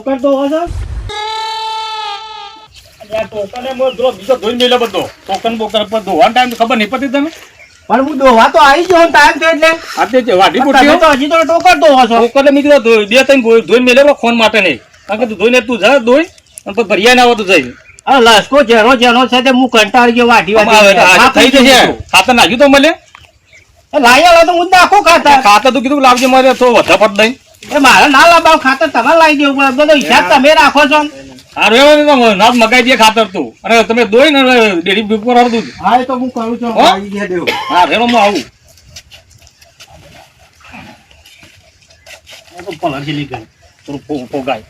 ટોકર તો હશે ટોકને બીજો ધોઈ મેલો બધો ટોકન બોકર પર ધોવાનો ટાઈમ ખબર નહીં પડતી તમે પણ હું દોવા તો આવી ગયો ટાઈમ તો એટલે આ વાઢી પૂછી તો હજી તો ટોકર તો હશો ટોકર મેં કીધું બે ત્રણ ધોઈ મેલે ફોન માટે નહીં કારણ કે તું ધોઈને તું જા ધોઈ અને પછી ભરિયા ના આવો તો જઈ લસકો જેનો છે તે હું કંટાળી ગયો વાટી થઈ જશે ખાતર નાખ્યું તો મળે લાયા તો હું નાખો ખાતર તો કીધું લાવજે મારે તો વધા પડ નહીં એ મારે ના લાવવા ખાતર તમારે લાવી દેવું પડે બધો હિસાબ તમે રાખો છો નાથ મગાઈ દે ખાતર તું અને તમે દોઈ ને ડેરી ઉપર દૂધ હા એ તો હું કરું છું હા રેલો હું આવું પલર છે લીધે થોડું ફોગાય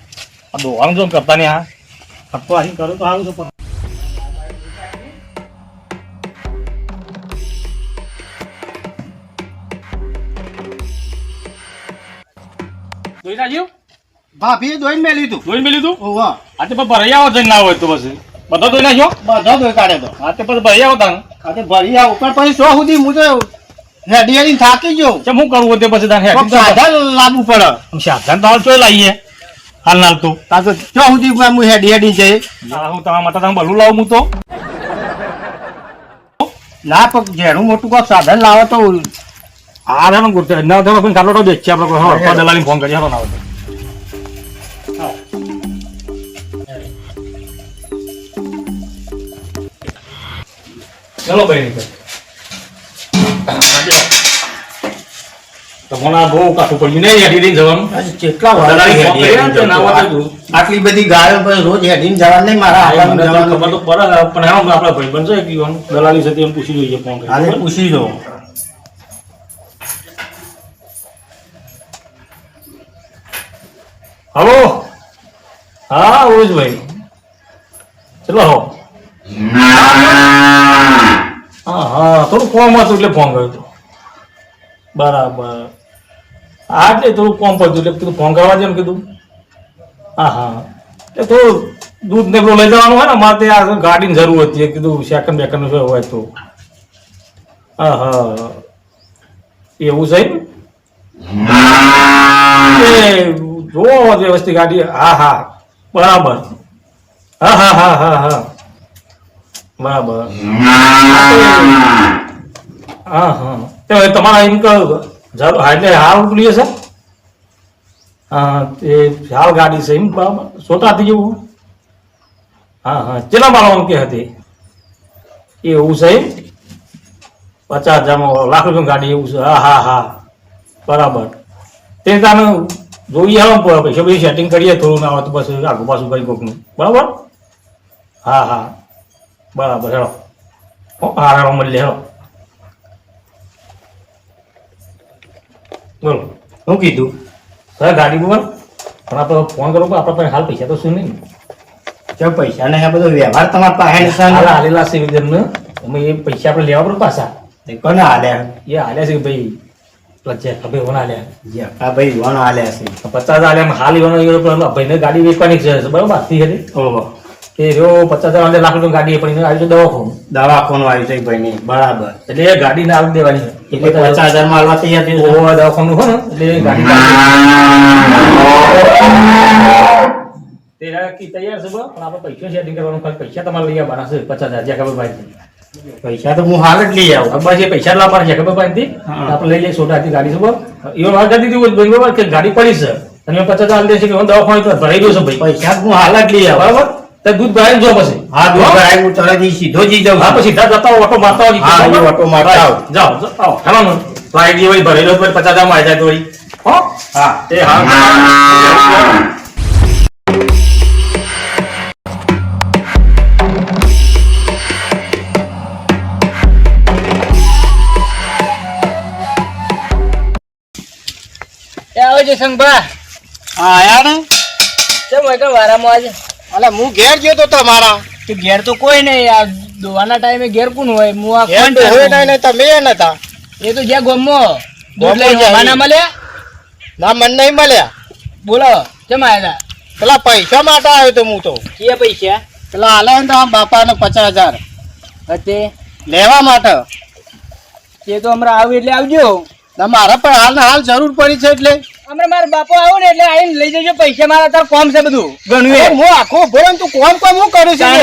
આ દોવાનું જો કરતા ને હા ફટકો અહીં કરું તો આવું છું દોઈ નાખ્યું ભાભી દોઈને મેલી તું દોઈ મેલી તું ઓવા આ તે ભરી આવો જઈને ના હોય તો પછી બધા દોઈ નાખ્યો બધા દોઈ કાઢે તો હા તે પછી ભરી આવો તાને આ તે ભરી આવ ઉપર પછી 100 સુધી હું તો હેડિયાની થાકી ગયો કેમ હું કરવું તે પછી તાને સાધન લાવવું પડે સાધન તો હાલ ચોય લાવીએ હાલ નાલ તો તા તો 100 સુધી હું હેડિયાની જઈ હું તમારા માટે તમે ભલું લાવું હું તો ના પણ જેનું મોટું કોક સાધન લાવો તો આ રે ગુરતે ના તો કોઈ કાલો તો બેચ છે આપણે હા દલાલી ફોન કરી હાલો ના આવે ચલો ભાઈ નીકળ તમારા બહુ કાઠું પડ્યું નહીં હેડી દઈને જવાનું કેટલા આટલી બધી ગાયો પર રોજ હેડીને જવાનું નહીં મારા ખબર તો પડે પણ હા આપણા ભાઈ બનશે દલાલી સાથે એમ પૂછી જોઈએ ફોન કરી હાલે પૂછી લો હલો હા ઓજ ભાઈ ચલો હો હા હા થોડું કોમ હતું એટલે ફોન કર્યો હતો બરાબર હા એટલે થોડું કોમ પડતું એટલે કીધું ફોન કરવા છે ને કીધું હા હા એટલે થોડું દૂધ ને પેલું લઈ જવાનું હોય ને મારે ત્યાં ગાડીની જરૂર હતી કીધું સેકન્ડ બેકન્ડ હોય તો હા હા એવું છે જોવો વ્યવસ્થિત ગાડી હા હા બરાબર હા હા હા હા હા બરાબર હા હા તમારા એમ કહું એટલે હાલ ઉકલીએ છે હા એ હાલ ગાડી છે એમ બરાબર સોટાથી જેવું હા હા કેટલા માળવાનું કે હતી એવું છે એમ 50,000 લાખ રૂપિયા ગાડી એવું છે હા હા હા બરાબર તે તાને જોઈએ આવો પૈસા બધી સેટિંગ કરીએ થોડું ના હોય તો બસ આગુ પાછું કરી કોકનું બરાબર હા હા બરાબર હેલો હા હેલો મળીએ હેલો બોલો શું કીધું સર ગાડી બોલ પણ આપણે ફોન કરો આપણે પાસે હાલ પૈસા તો શું નહીં જો પૈસા ને આ બધો વ્યવહાર તમારા પાસે હાલેલા છે એમને અમે એ પૈસા આપણે લેવા પડે પાછા કોને હાલ્યા એ હાલ્યા છે ભાઈ ભાઈ હોના હાલ્યા ભાઈ વણ હાલ્યા છે 50,000 હાલ્યા હાલ એવાનો ભાઈને ગાડી વેચવાની છે બરોબર આજથી હતી ઓહો તે જો 50,000 લાખ રૂપિયા ગાડી પડી આવી દવાખાનું દવાખાનું આવી છે ભાઈ ની બરાબર એટલે એ ગાડી ને આવી દેવાની એટલે 50,000 માં હાલવા તૈયાર થઈ દવાખાનું હોય ને એટલે ગાડી તૈયાર છે પણ આપણે પૈસા સેટિંગ કરવાનું પૈસા તમારે લઈ આવવાના છે 50,000 જ્યાં ખબર ભાઈ પૈસા તો હું હાલ જ લઈ આવું બસ એ પૈસા લાવવાના છે ખબર ભાઈ આપણે લઈ લઈએ સોટાથી ગાડી છે એવો વાત કરી દીધી બરાબર કે ગાડી પડી છે અને 50,000 દેશે કે દવાખાનું ભરાઈ ગયો છે ભાઈ પૈસા હું હાલ જ લઈ આવું બરાબર તો દૂધ ભરાઈ જો પછી હા દૂધ ભરાઈ હું તરત સીધો જી જાઉં હા તો સીધા જતા ઓટો મારતા હોય હા ઓટો મારતા આવો જાઓ આવો ચાલો લાઈટ વળી ભરેલો 50,000 માં આવી જાય તો વળી હો હા એ હા આવો જસંગભા આયા ને કેમ હોય કે વારામાં આજે અલે હું ઘેર ગયો તો તમારા તો ઘેર તો કોઈ નહીં આ દોવાના ટાઈમે ઘેર કોણ હોય હું આ ઘેર તો હોય નહીં તમે નતા એ તો જ્યાં ગોમો દૂધ લઈ જવાના મળ્યા ના મન નહીં મળ્યા બોલો કેમ આવ્યા પેલા પૈસા માટે આવ્યો તો હું તો કે પૈસા પેલા હાલે ને તો બાપાને 50,000 હતે લેવા માટે તે તો હમણાં આવ્યું એટલે આવજો મારે પણ હાલ જરૂર પડી છે એટલે હમણાં મારા બાપો આવો ને એટલે આવીને લઈ જજો પૈસા. મારા તાર કોમ છે બધું ઘણું એ. હું આખો ભોળો તું કોમ હું કરું છું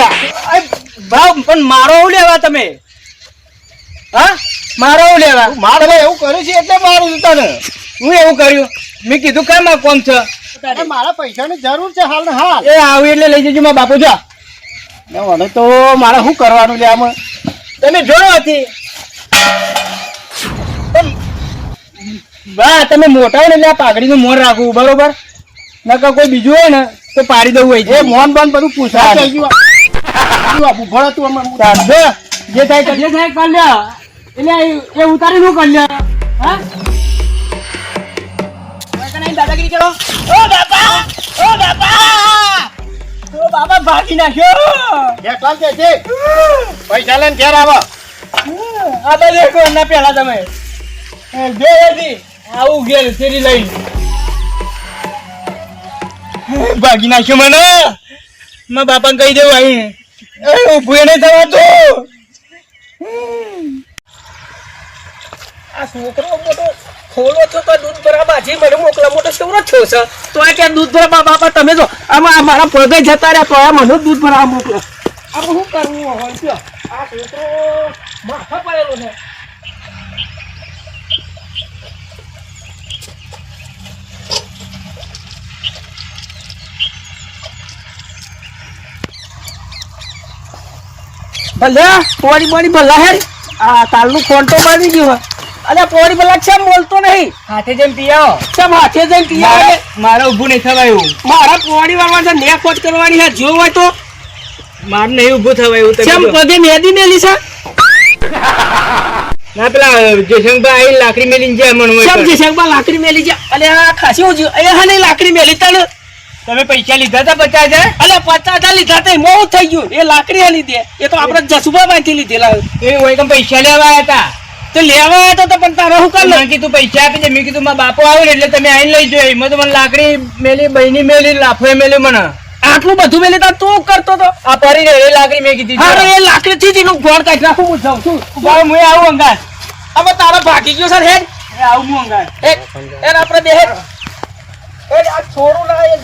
ભાવ પણ મારો હું લેવા તમે? હા, મારો હું લેવા? મારે એવું કર્યું છે એટલે મારું છું તને. હું એવું કર્યું? મેં કીધું કેમ આ કોમ છે? મારા પૈસાની જરૂર છે હાલ ને હાલ. એ આવું એટલે લઈ જજો મારા બાપુ. જા મને તો મારે શું કરવાનું લે આમાં? તમે જોડો હતી બા, તમે મોટા હોય ને એટલે આ પાઘડીનું મોન રાખવું બરોબર. નકર કોઈ બીજું હોય ને તો પાડી દઉં હોય. એ મોન બોન બધું પૂછા થઈ ગયું. ભોળા તું જે થાય કર લે. એટલે એ ઉતારી નું કર લે. હા, દાદાગીરી કરો. ઓ બાપા, ઓ બાપા, ઓ બાપા ભાગી નાખ્યો. પૈસા લઈને ઘેર આવો. આ બધે કોના પેલા તમે જો આવું ઘેર શેરી લઈને ભાગી નાખ્યો મને. મારા બાપાને કહી દેવું અહીં ઉભું નહીં થવાતું. આ છોકરો મોટો ખોલો છો તો દૂધ ભરા બાજી મને મોકલા મોટો છોકરો છો છે તો આ ક્યાં દૂધ ભરા બાપા તમે જો આમાં મારા પગે જતા રહ્યા તો આ મને દૂધ ભરા મોકલો. આ શું કરવું હોય આ છોકરો માથા પડેલો છે. ભલે પોરી બોરી ભલા હે આ તાલનું ફોન તો મારી ગયું. અરે પોરી ભલા કેમ બોલતો નહીં? હાથે જેમ પીયાવો. કેમ હાથે જેમ પીયાવો? મારે ઊભું નહીં થવાયું. મારા પોરી વાળવા છે ને ખોટ કરવાની છે. જો હોય તો મારે નહીં ઊભું થવાયું. કેમ પગે મેદી મેલી છે? ના પેલા જયશંકભાઈ આઈ લાકડી મેલી જાય મને. કેમ જયશંકભાઈ લાકડી મેલી જાય? અલે આ ખાસી ઓજી એ હા નહીં લાકડી મેલી તને. તમે પૈસા લીધા હતા 50,000? અલે 50,000 લીધા હતા મોં થઈ ગયું. એ લાકડી આ લીધે એ તો આપણે જસુભા માંથી લીધેલા. એ હોય કે પૈસા લેવા આવ્યા હતા તો લેવા આવ્યા હતા તો પણ તારે શું કર કીધું પૈસા આપી દે. મેં કીધું મારા બાપો આવે ને એટલે તમે આવીને લઈ જોઈ. મેં તો મને લાકડી મેલી બહેની મેલી લાફો મેલી મને આટલું બધું મેલી તા તું કરતો તો. આ પરી એ લાકડી મેં કીધી અરે એ લાકડી થી એનું ગોળ કાઢી નાખું. હું જાઉં છું. હું આવું અંગાર. હવે તારા ભાગી ગયો સર હેડ. એ આવું હું અંગાર. એ આપણે બે હેડ. આ છોડું ના એક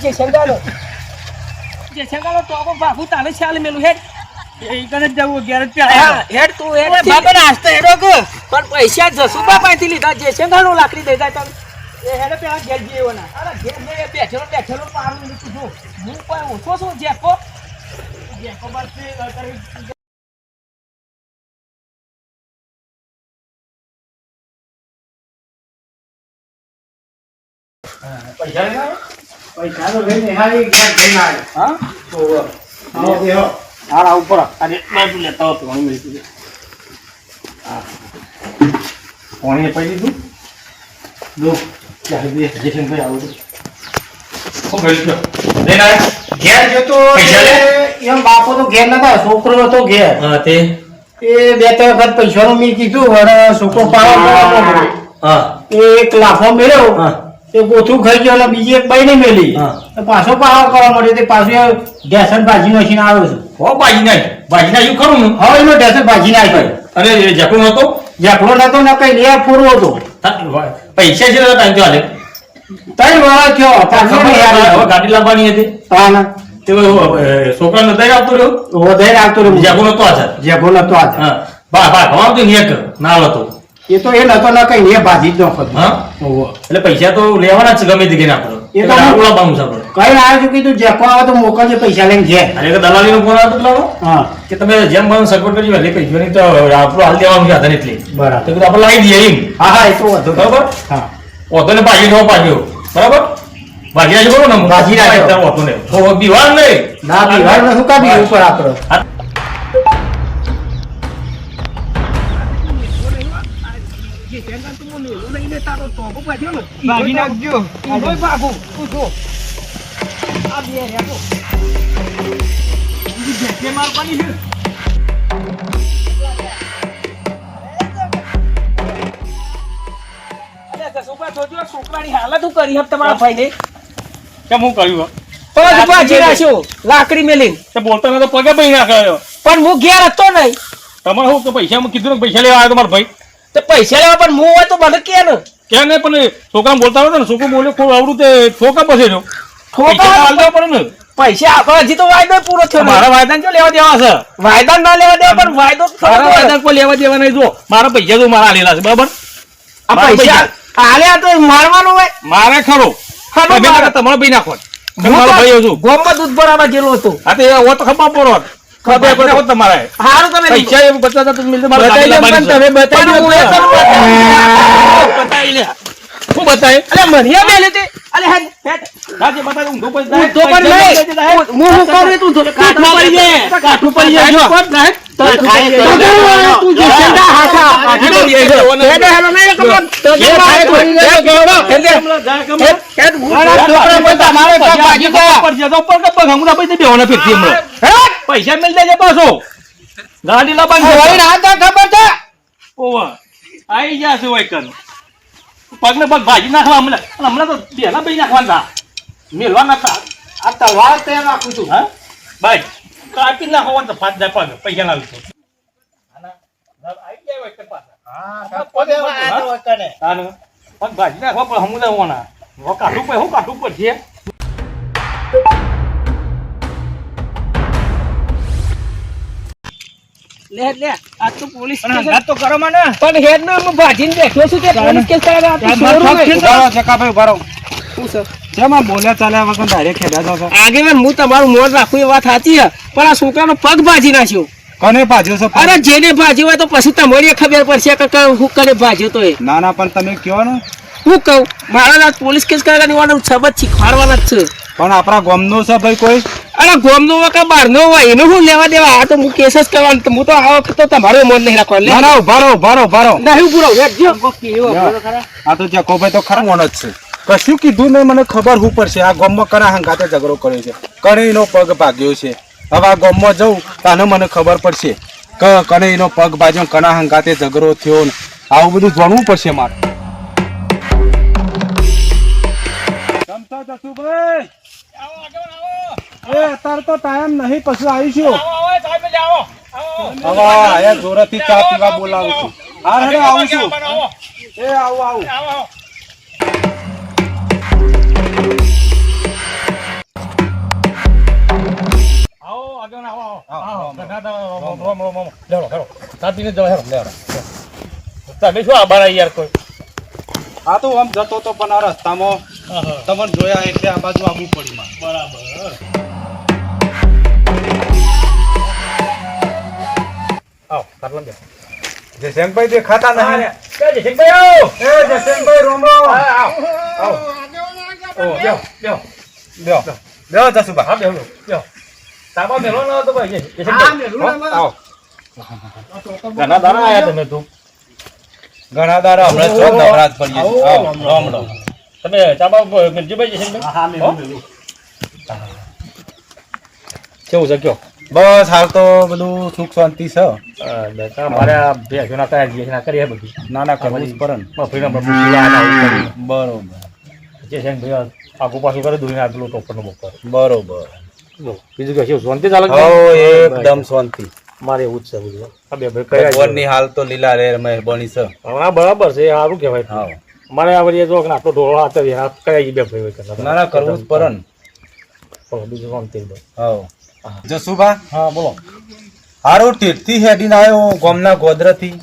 જેસંગાનો તો બાપુ તારે ચાલે મેલું હેડ. એ કને જવું 11 હેડ તું હેડ બાપા નાસ્તો હેડો કે પણ પૈસા જસુબા પાસેથી લીધા જેસંગાનો લાકડી દઈ જાય તને. એ હેડ પેલા ઘેર જીવોના. અરે ઘેર ને બેઠેલો પારું લીધું જો હું કોઈ ઓછો છું જેકો બસ પૈસા તો લઈને હારી ઘેર જઈને આવ્યો. હા તો આવો બેહો. હારા ઉપર અરે બાજુ લેતા હો પાણી મળી ગયું. પાણી પી લીધું. લો ચાલ બે જેસંભાઈ આવો. શું કર્યું છે? લઈને આવ્યા? ઘેર જતો એમ બાપો તો ઘેર નતા છોકરો હતો ઘેર. હા તે એ 2-3 વખત પૈસાનું મેં કીધું અને છોકરો પાડો. હા એ એક લાફો મેળ્યો. હા એ ગોથું ખાઈ ગયો અને બીજી એક બાઈ ને મેલી. પાછો પાહો કરવા મળ્યો તે પાછું ઢેસણ ભાજી નાખીને આવ્યો છું. હો ભાજી નાખ્યું ખરું ને? હવે એનો ઢેસણ ભાજી નાખ્યો. અરે એ જકડો નતો? ઝાકડો નતો ને કઈ લે પૂરો હતો. પૈસા છે ટાઈમ તો હાલે 3 વાર થયો. હવે ગાડી લાવવાની હતી. હા ના તે છોકરા નતા આવતો રહ્યો. વધારે આવતો રહ્યો. જકડો નતો આચાર. ઝાકડો નતો આ. હા બા ખવાતો ને એક ના હતો. એ તો એ નતો ના કઈ ને ભાજી જ નખો. હા એટલે પૈસા તો લેવાના જ ગમે તે કે આપણે. એ તો બોલાવવાનું છે આપણે. કઈ આવ્યો છું કીધું જેકો આવે તો મોકલજે પૈસા લઈને ઘેર. અને એક દલાલીનો ફોન આવતો પેલો હા કે તમે જેમ બનો સગવડ કરજો એટલે કઈ નહીં તો આપણું હાલ દેવાનું છે આધાર એટલે બરાબર. તો કીધું આપણે લાવી દઈએ એમ. હા હા એ તો વધુ બરાબર. હા ઓતો ને ભાજી નો ભાગ્યો બરાબર. ભાજી નાખી બોલો ને ભાજી નાખ્યો. ઓતો ને દીવાલ નહીં ના બિહાર ને શું કાઢી ઉપર આપડે. ભાગી નાખજો. ભાગું તું જો આ બે રેકો જે મારવાની છે. છોકરાની હાલત શું કરી હપ તમારા ભાઈને? કેમ હું કર્યું? પગ ભાજી નાખ્યો લાકડી મેલી. બોલતો નતો પગે ભાઈ નાખ્યો. પણ હું ઘેર હતો નહીં. તમારે શું કે પૈસા કીધું ને પૈસા લેવા આવ્યો તમારો ભાઈ? તો પૈસા લેવા પણ હું હોય તો મને કે ને ક્યાં નહીં પણ છોકરા બોલતા હોય ને છોકરો બોલ્યો કોઈ આવડું તે ઠોકા પછી રહ્યો ઠોકા હાલવા પડે ને પૈસા આપણે હજી તો વાયદો પૂરો થયો મારા વાયદા ક્યાં લેવા દેવા છે વાયદા ના લેવા દેવા પણ વાયદો મારા વાયદા કોઈ લેવા દેવા નહીં જો મારા પૈસા તો મારા આલેલા છે બરાબર આ પૈસા આલ્યા તો મારવાનું હોય મારે ખરો તમે તમારો ભાઈ નાખો મારો ભાઈ છું ગોમમાં દૂધ ભરાવા જેલું હતું હા તો એ હો તો ખબર પડો ખબર પડે હોત તમારે હારું તમે પૈસા એવું બતાવતા તો મિલતે મારા બતાવી પણ તમે બતાવી બતાવી લે હું બતાય અલે મરિયા બેલે તે અલે હે રાજે બતાય હું ધોપ તો પણ નહીં હું કરું તું કાઠું પડી જાય કાઠું પડી જાય જો કોટ નહીં તો ખાય તું જે સંડા હાસા કાઠું પડી જાય એને હેલો નહીં કમ તો જે ખાય પડી જાય ગોડો કેદે કેદ મારા છોકરા બોલતા મારે પગ બાજી પર જતો પર કે પગ હમણા પૈસે બેહોને ફેરતી હમણે હે પૈસા મિલ જાય પાછો ગાડી લાવવાની હોય રાતા ખબર છે ઓવા આઈ જાશે હોય કન પગને પગ ભાજી નાખવા હમણાં તો બેલા ભાઈ નાખવાના મેલવા નતા આ તલવાર તે રાખું છું હા ભાઈ કાપી નાખવા તો ફાટ જાય પગ પૈસા ના લીધો આઈ જાય હોય કન પાછા હા પોતે આ તો કને તાને પગ ભાજી નાખવા પણ હમણાં લેવાના હું કાઢું પડશે લે લે આ તો પોલીસ વાત તો કરો મને પણ હેડ નો હું ભાજીને બેઠો છું કે પોલીસ કેસ કરાવવા ચકાભાઈ ઉભા રહો શું સર જેમાં બોલ્યા ચાલ્યા વગર ડાયરેક્ટ ખેડા જાવ આગેવાન હું તમારું મોઢ રાખું એ વાત સાચી છે પણ આ છોકરાનો પગ ભાજી નાખ્યો કોને ભાજ્યો છે અરે જેને ભાજ્યો હોય તો પછી તમારી ખબર પડશે કે હું કરે ભાજ્યો તો એ ના ના પણ તમે કયો ને હું કહું મારા પોલીસ કેસ કરવાની વાળા સબત શીખવાડવાના જ છે પણ આપણા ગામનો છે ભાઈ કોઈ અરે ગોમનો હોય કે બહારનો હોય એનું હું લેવા દેવા આ તો હું કેસ જ કરવાનું હું તો આ વખતે તમારું મન નહીં રાખવાનું ના ના ઉભા રહો નહીં પૂરો આ તો જકોભાઈ તો ખરા મોણ જ છે કશું કીધું નહીં મને ખબર હું પડશે આ ગામમાં કના હંગાતે ઝઘડો કર્યો છે કનેયનો પગ ભાગ્યો છે હવે આ ગામમાં જઉં તાને મને ખબર પડશે કે કનેયનો પગ ભાગ્યો કના હંગાતે ઝઘડો થયો ને આવું બધું જાણવું પડશે મારે જસુભાઈ એ અત્યારે તો ટાઈમ નહીં પછી આવીશું હવે આયા જોરથી ચા પીવા બોલાવું છું હા હેડે આવું છું એ આવું હા તો આમ જતો તો પણ આ રસ્તામાં તમને જોયા એટલે આ બાજુ આવવું પડી બરાબર જયશંકભાઈ દેખાતા નહીં જયશંકભાઈ રોમ રોમ બેહો જસુભા હા બેહો તાબા મેલો ન હતો ભાઈ ઘણા દાડા આયા તમે તું ઘણા દાડા હમણાં છો નવરાત પડીએ રોમ રોમ તમે તાબા મિલજીભાઈ જયશંકભાઈ હા મેલું કેવું છે કયો બસ હાલ તો બધું સુખ શાંતિ છે મારે આ ભેગુના કયા કરીએ બધું નાના કરવું જ પડે ને બરોબર જે છે ભાઈ આગુ પાછું કરે દૂરી આપેલું ટોપરનો બપોર બરોબર બીજું કશું શાંતિ ચાલે એકદમ શાંતિ મારે એવું જ છે બધું આ બે ભાઈ ભગવાનની હાલ તો લીલા રે મહેરબાની છે હા બરાબર છે સારું કહેવાય હા મારે આ વળી જો આટલો ઢોળો હાથ કયા બે ભાઈ હોય ના ના કરવું જ પડે ને બીજું શાંતિ હા જસુભા હા બોલો હારું તીરથી હેડીને આવ્યો ગામના ગોદરાથી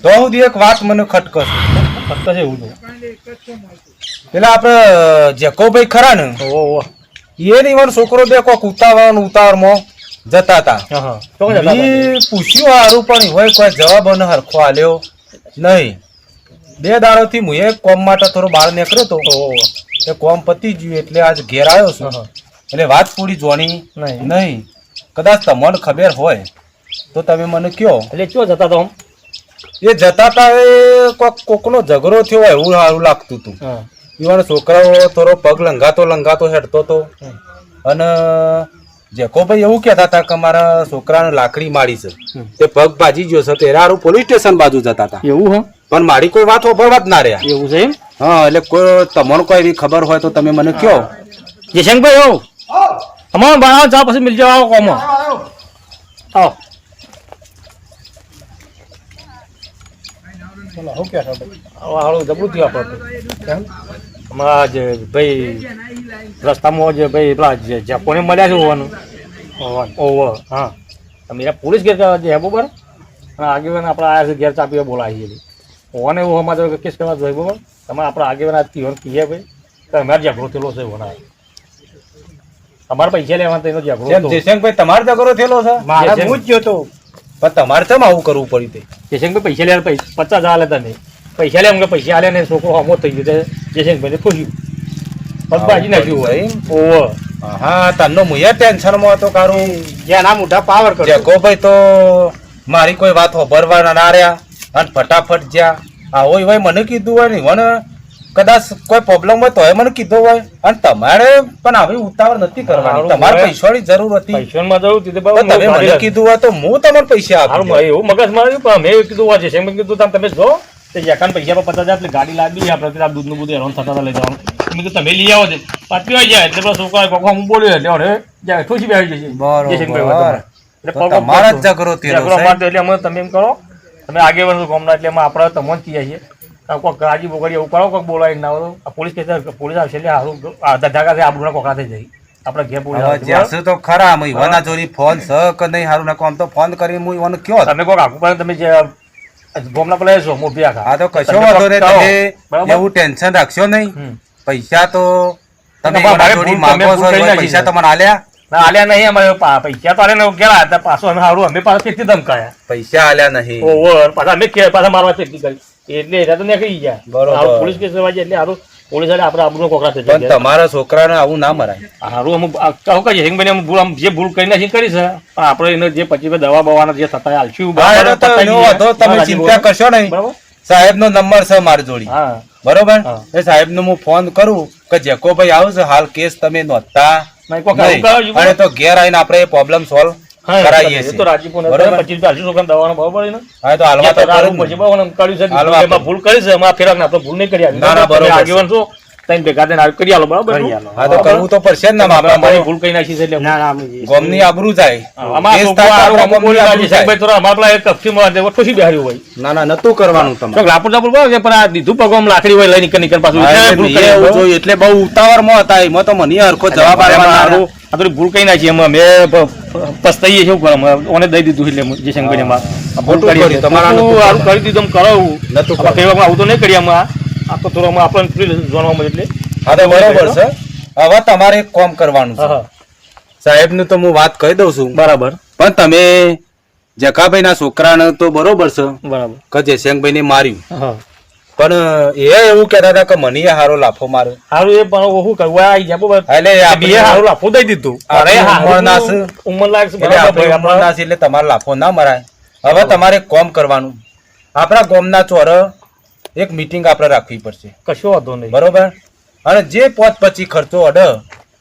તો સુધી એક વાત મને ખટકશે ફક્ત છે એવું પેલા આપડે જેકોભાઈ ખરા ને ઓહો એ ને છોકરો બે કોક ઉતાવળમાં જતા હતા હા પૂછ્યું હારું પણ હોય કોઈ જવાબ અને હરખો આલ્યો નહીં બે દાડોથી હું એક કોમ માટે થોડો બહાર નીકળ્યો તો એ કોમ પતી ગયું એટલે આજ ઘેર આવ્યો છું એટલે વાત પૂરી જોણી નહીં કદાચ તમને ખબર હોય તો તમે મને કયો એટલે કયો જતા તો એ જતા હતા એ કોકનો ઝઘડો થયો હોય એવું સારું લાગતું હતું ઈવન છોકરાઓ થોડો પગ લંઘાતો હેડતો હતો અને જેકોભાઈ એવું કહેતા હતા કે મારા છોકરાને લાકડી મારી છે તે પગ ભાજી ગયો છે તે હારું પોલીસ સ્ટેશન બાજુ જતા હતા એવું હા પણ મારી કોઈ વાત હોભળવા જ ના રહ્યા એવું છે એમ હા એટલે કોઈ તમને કોઈ એવી ખબર હોય તો તમે મને કયો જયશંકભાઈ આવો અમારો બનાવો ચા પછી મિલજો આવો કોમો આવો બોલો શું કહેશો ભાઈ? હારું જબરું થયું આપણે કેમ? હમણાં જે ભાઈ રસ્તામાં જે ભાઈ પેલા જપોને મળ્યા છે હોવાનું ઓવર હા તમે પોલીસ ઘેર જે હે બરોબર અને આગેવાન આપણે આવ્યા છે ઘેર ચાપીએ બોલાવીએ છીએ હોવાને એવું અમારે કેસ કરવા જોઈએ બરોબર તમે આપણા આગેવાન આ તીવર કહીએ ભાઈ તો અમારે ઝઘડો થયેલો છે હોના અમારે પૈસા લેવાના તો એનો ઝઘડો કેમ જયશંકભાઈ તમારો ઝઘડો થયેલો છે? મારા હું જ જોતો પણ તમારે કેમ આવું કરવું પડ્યું તે? જયશંકભાઈ પૈસા લેવા 50,000 લેતા નહીં પૈસા લે અમને પૈસા આલ્યા ને છોકરો હમો થઈ ગયો જયશંકભાઈને ખુશ્યું પગબાજી નાખ્યું હોય ઓવર હા તનનો મુયા ટેન્શનમાં હતો કારું જેના મોઢા પાવર કરો જગોભાઈ તો મારી કોઈ વાત હોભરવાના ના રહ્યા અને ફટાફટ જ્યાં આવો હોય મને કીધું હોય ને મને કદાચ કોઈ પ્રોબ્લેમ હોય તો મને કીધું હોય અને તમારે પણ આવી ઉતાવળ નથી કરવાની તમારે પૈસાની જરૂર હતી પૈસામાં જરૂર હતી પણ તમે મને કીધું હોય તો હું તમને પૈસા આપું એવું મગજ માર્યું પણ મેં કીધું હોય છે કીધું તમે જો તે એકાન પૈસા પર 50,000 એટલે ગાડી લાવી આપણે દૂધનું બધું હેરાન થતા લઈ જવાનું મેં કીધું તમે લઈ આવો છે પાછી આવી જાય એટલે પેલા છોકરા કોકો હું બોલ્યો એટલે હવે જાય ઠોસી બેસી જશે તમારા જ ઝઘડો થયેલો છે. એટલે અમે તમે એમ કરો તમે આગેવાન ગામના એટલે એમાં આપણે તમને કહીએ છીએ કોઈક ગાજી બોગડી એવું કરો કોઈક બોલાવી ના હોય પોલીસ કેસ પોલીસ આવશે એટલે સારું ધગાથી આપણું કોકડા થઈ જાય આપણે ઘેર પોલીસ જ્યાંસુ તો ખરા અમે ઈવાના જોડી ફોન સ કે નહીં હારું નાખો આમ તો ફોન કરી હું ઈવાનો કયો તમે કોઈક આખું પણ તમે જે ગામના પેલા છો મોભી આખા હા તો કશો વાંધો નહીં તમે એવું ટેન્શન રાખશો નહીં પૈસા તો તમે ઈવાના જોડી માંગો છો એવા પૈસા તમને આલ્યા ના આલ્યા નહીં અમારે પૈસા તો આલ્યા ગયા હતા પાછો અમે સારું અમે પાછા કેટલી ધમકાયા પૈસા આલ્યા નહીં ઓવર પાછા અમે પાછા મારવા કેટલી કરી એટલે એટલે તો નીકળી ગયા બરોબર. પોલીસ કેસ વાજે એટલે સારું પોલીસ વાળા આપણે આપણું કોકડા થઈ પણ જાય તમારા છોકરાને આવું ના મરાય સારું અમે કહું કહીએ હિંગભાઈ અમે ભૂલ જે ભૂલ કરી નાખી કરી છે પણ આપણે એને જે પછી દવા બવાના જે થતા હાલશું હા, એટલે તો એનો વાંધો તમે ચિંતા કરશો નહીં બરાબર સાહેબ નો નંબર છે મારી જોડી હા બરોબર હા. એ સાહેબ નો હું ફોન કરું કે જેકોભાઈ આવશે હાલ કેસ તમે નોંધતા નહીં, કોક નહીં. આવું કરાવજો. અને તો ઘેર આવીને આપણે પ્રોબ્લેમ સોલ્વ હા, કરાવીએ એ તો છીએ રાજીપો ને બરાબર. 25 છોકરાને દવાનો ભાવ પડે ને હા તો હાલવા તો કરું જ પછી ને. બહુ એમ કર્યું છે હાલવા એમાં ભૂલ કરી છે એમાં ફેરક આપણે ભૂલ નહીં કરી ના, ના, બરોબર છે. આગેવાન છો તઈને ભેગા થઈને કરી આલો બરાબર હા તો કરવું તો પડશે જ ને આપણે આપણા અમારી ભૂલ કરી નાખી છે એટલે ના ના અમે ગોમની આબરૂ જાય અમારા કેસ છોકરા થાય તો હારું આપણા અમુક બોલી ગોમની લાગી આબરૂ છે. ભાઈ થોડા અમારા પેલા એક કપચીમાં દેવો ઠોસી બેહાર્યું હોય ના ના નતું કરવાનું તમારે તો લાપડ લાપડ બોલે છે પણ આ દીધું પગમાં લાકડી હોય લઈ નીકળ પાછું હા, એટલે એટલે ભૂલ મેં કરી એવું જોયું એટલે બહુ ઉતાવળમાં હતા એમાં તો મને હરખો જવાબ એમાં આપવાનો હારું આ થોડી ભૂલ કરી નાખી એમાં મેં પસ્તાઈએ છે ઉપર ઓને દઈ દીધું એટલે જે શંકર એમાં ભૂલ ખોટું કરી કર્યું. તમારા નતું સારું કરી દીધું એમ કરાવું નતું આપણે કહેવામાં આવું તો નહીં કરીએ આમાં આ તો થોડું આપણને જાણવા મળે એટલે હા તો બરોબર છે હવે તમારે એક કામ કરવાનું હા છે હા સાહેબ નું તો હું વાત કહી દઉં છું બરાબર પણ તમે જકાભાઈ ના છોકરાને તો બરોબર છે બરાબર કે જયશંકભાઈ ને માર્યું હા પણ એ એવું કહેતા હતા કે મને હારો લાફો માર્યો સારું એ પણ શું કરવું આવી ગયા બરાબર એટલે બે હારું લાફો દઈ દીધું અરે ઉંમરના છે. ઉંમર લાયક છે એટલે બરાબર આપણે ભાઈ, ઉંમરના છીએ એટલે તમારે લાફો ના મરાય હવે તમારે એક કામ કરવાનું આપણા ગામના ચોર એક મીટિંગ આપણે રાખવી પડશે કશો વાંધો નહીં બરોબર અને જે પોત પછી ખર્ચો અડે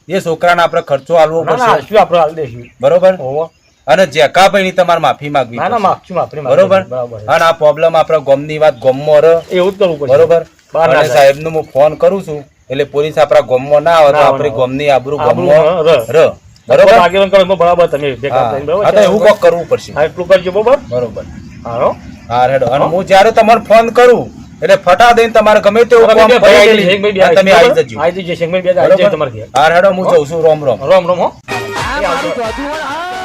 એ છોકરાને આપણે ખર્ચો આલવો ના ના પડશે હાશું આપણે હાલ દેશું બરોબર હોવો અને જેકાભાઈની તમારે માફી માંગવી ના ના પડશે. માગશું આપણે બરોબર બરાબર અને આ પ્રોબ્લેમ આપણા ગામની વાત ગામમાં રહે એવું જ કરવું પડશે બરોબર બહાર ના અને જાય. સાહેબનો હું ફોન કરું છું એટલે પોલીસ આપણા ગામમાં ના આવે તો ના, આપણી ના. ગામની આબરૂ આબરૂ ગામમાં રહે. રહે. બરોબર આગેવાન કરો એમાં બરાબર તમે ભેગા હા થઈને હા, તો એવું કોક કરવું પડશે હા એટલું કરજો બરાબર બરોબર હારો હા હેડો અને હું જ્યારે તમારે ફોન કરું એટલે ફટા દઈને તમારે ગમે તેવું કામ તમે કરી આવી દેલી. જજો, તમે આવી જજો આવી જજો શેખભાઈ બે આવી જજો તમારે ઘેર. હા હેડો હું જઉં છું રોમ રોમ રોમ રોમ હો આ મારું ગોધું હોય, હા.